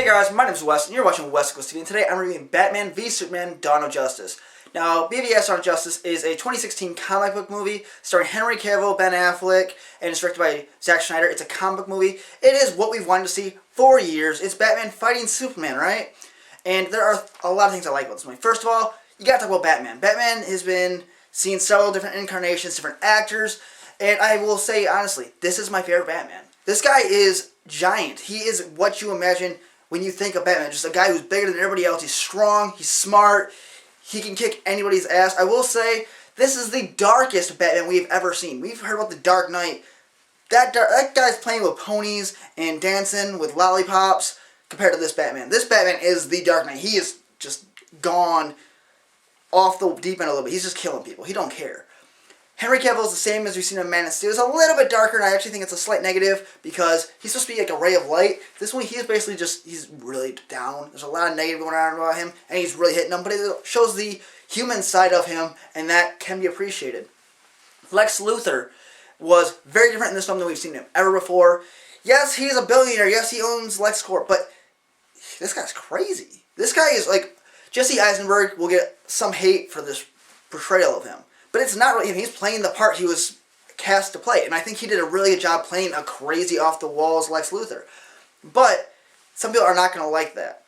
guys, my name is Wes, and you're watching Wes Goes TV, and today I'm reviewing Batman v Superman: Dawn of Justice. Now, BVS Dawn of Justice is a 2016 comic book movie starring Henry Cavill, Ben Affleck, and it's directed by Zack Snyder. It's a comic book movie. It is what we've wanted to see for years. It's Batman fighting Superman, right? And there are a lot of things I like about this movie. First of all, you gotta talk about Batman. Batman has been seen several different incarnations, different actors, and I will say, honestly, this is my favorite Batman. This guy is giant. He is what you imagine when you think of Batman. Just a guy who's bigger than everybody else. He's strong. He's smart. He can kick anybody's ass. I will say, this is the darkest Batman we've ever seen. We've heard about the Dark Knight. That guy's playing with ponies and dancing with lollipops compared to this Batman. This Batman is the Dark Knight. He is just gone off the deep end a little bit. He's just killing people. He don't care. Henry Cavill is the same as we've seen in Man of Steel. It's a little bit darker, and I actually think it's a slight negative because he's supposed to be like a ray of light. This one, he's basically just, he's really down. There's a lot of negative going on about him, and he's really hitting them, but it shows the human side of him, and that can be appreciated. Lex Luthor was very different in this film than we've seen him ever before. Yes, he's a billionaire. Yes, he owns LexCorp, but this guy's crazy. This guy is like, Jesse Eisenberg will get some hate for this portrayal of him. But it's not really him. He's playing the part he was cast to play. And I think he did a really good job playing a crazy off-the-walls Lex Luthor. But some people are not going to like that.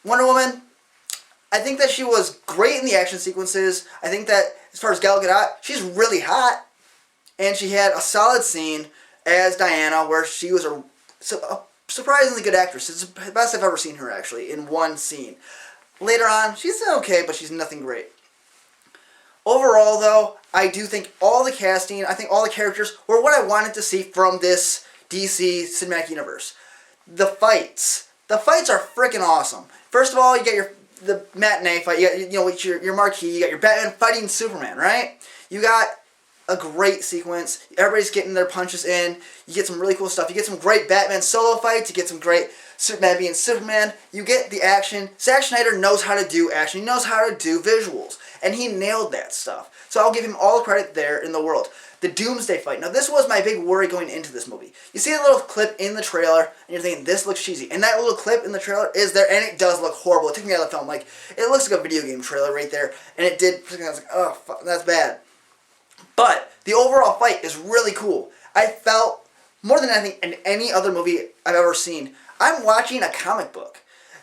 Wonder Woman, I think that she was great in the action sequences. I think that as far as Gal Gadot, she's really hot. And she had a solid scene as Diana where she was a surprisingly good actress. It's the best I've ever seen her, actually, in one scene. Later on, she's okay, but she's nothing great. Overall, though, I do think all the casting, I think all the characters were what I wanted to see from this DC cinematic universe. The fights are freaking awesome. First of all, you get the matinee fight. You got your marquee. You got your Batman fighting Superman, right? You got a great sequence. Everybody's getting their punches in. You get some really cool stuff. You get some great Batman solo fights. You get some great Superman being Superman. You get the action. Zack Snyder knows how to do action. He knows how to do visuals. And he nailed that stuff. So I'll give him all the credit there in the world. The Doomsday fight. Now, this was my big worry going into this movie. You see a little clip in the trailer, and you're thinking, this looks cheesy. And that little clip in the trailer is there, and it does look horrible. It took me out of the film. Like, it looks like a video game trailer right there. And it did. I was like, oh, fuck, that's bad. But the overall fight is really cool. I felt, more than anything, in any other movie I've ever seen, I'm watching a comic book.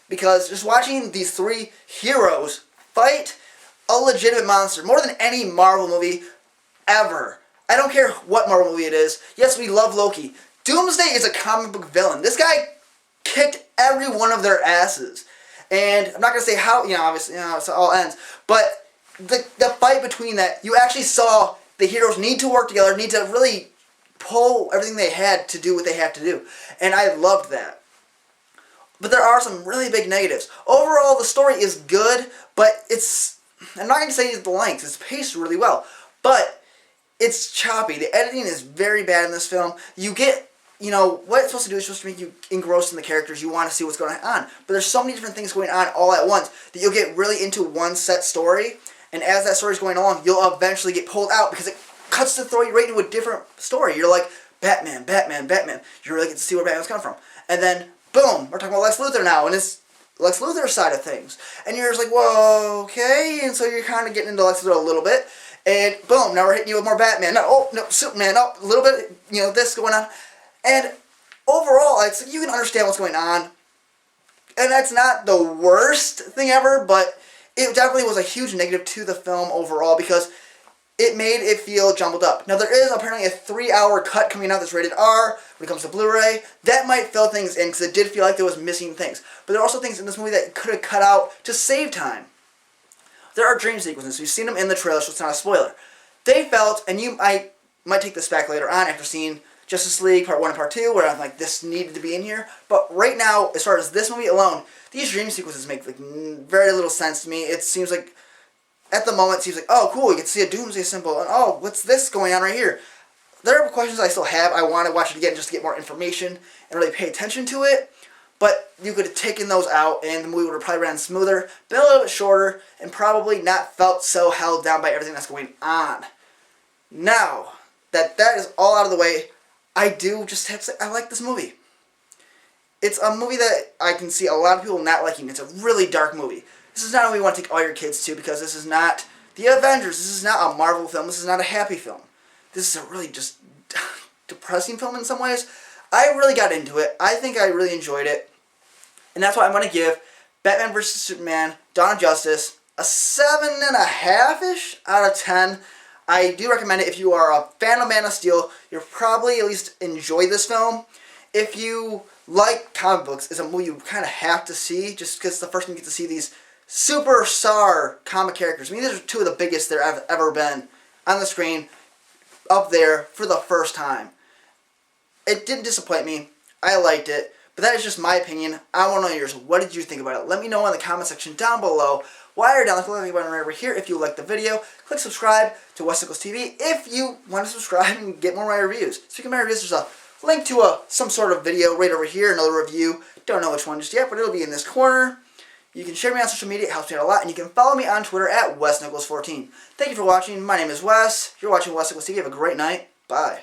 Because just watching these three heroes fight a legitimate monster, more than any Marvel movie ever. I don't care what Marvel movie it is. Yes, we love Loki. Doomsday is a comic book villain. This guy kicked every one of their asses. And I'm not going to say how, obviously, it all ends. But the fight between that, you actually saw the heroes need to work together, need to really pull everything they had to do what they have to do. And I loved that. But there are some really big negatives. Overall, the story is good, but I'm not going to say it's the length. It's paced really well. But it's choppy. The editing is very bad in this film. You get, what it's supposed to do is supposed to make you engrossed in the characters. You want to see what's going on. But there's so many different things going on all at once that you'll get really into one set story. And as that story's going along, you'll eventually get pulled out because it cuts to throw you right into a different story. You're like, Batman, Batman, Batman. You really get to see where Batman's coming from. And then, boom, we're talking about Lex Luthor now. And it's Lex Luthor's side of things. And you're just like, whoa, okay. And so you're kind of getting into Lex Luthor a little bit. And boom, now we're hitting you with more Batman. No, Superman, a little bit, this going on. And overall, you can understand what's going on. And that's not the worst thing ever, but it definitely was a huge negative to the film overall because it made it feel jumbled up. Now, there is apparently a 3-hour cut coming out that's rated R when it comes to Blu-ray. That might fill things in because it did feel like there was missing things. But there are also things in this movie that could have cut out to save time. There are dream sequences. We've seen them in the trailer, so it's not a spoiler. They felt, and I might take this back later on after seeing Justice League Part 1 and Part 2, where I'm like, this needed to be in here. But right now, as far as this movie alone, these dream sequences make very little sense to me. It seems like, at the moment, it seems like, oh, cool, you can see a Doomsday symbol, and oh, what's this going on right here? There are questions I still have. I want to watch it again just to get more information and really pay attention to it. But you could have taken those out, and the movie would have probably ran smoother, been a little bit shorter, and probably not felt so held down by everything that's going on. Now, that is all out of the way, I do just have to say, I like this movie. it's a movie that I can see a lot of people not liking. It's a really dark movie. This is not a movie you want to take all your kids to because this is not the Avengers. This is not a Marvel film. This is not a happy film. This is a really just depressing film in some ways. I really got into it. I think I really enjoyed it. And that's why I'm going to give Batman vs. Superman, Dawn of Justice, a 7.5-ish out of 10. I do recommend it if you are a fan of Man of Steel. You'll probably at least enjoy this film. If you like comic books, it's a movie you kind of have to see just because it's the first time you get to see these superstar comic characters. I mean, these are two of the biggest there have ever been on the screen up there for the first time. It didn't disappoint me. I liked it. But that is just my opinion. I want to know yours. What did you think about it? Let me know in the comment section down below. While you're down, click the button right over here if you like the video. Click subscribe to West Nichols TV if you want to subscribe and get more of my reviews. Speaking of my reviews, there's a link to some sort of video right over here, another review. Don't know which one just yet, but it'll be in this corner. You can share me on social media. It helps me out a lot. And you can follow me on Twitter at WesNichols14. Thank you for watching. My name is Wes. If you're watching West Nichols TV, have a great night. Bye.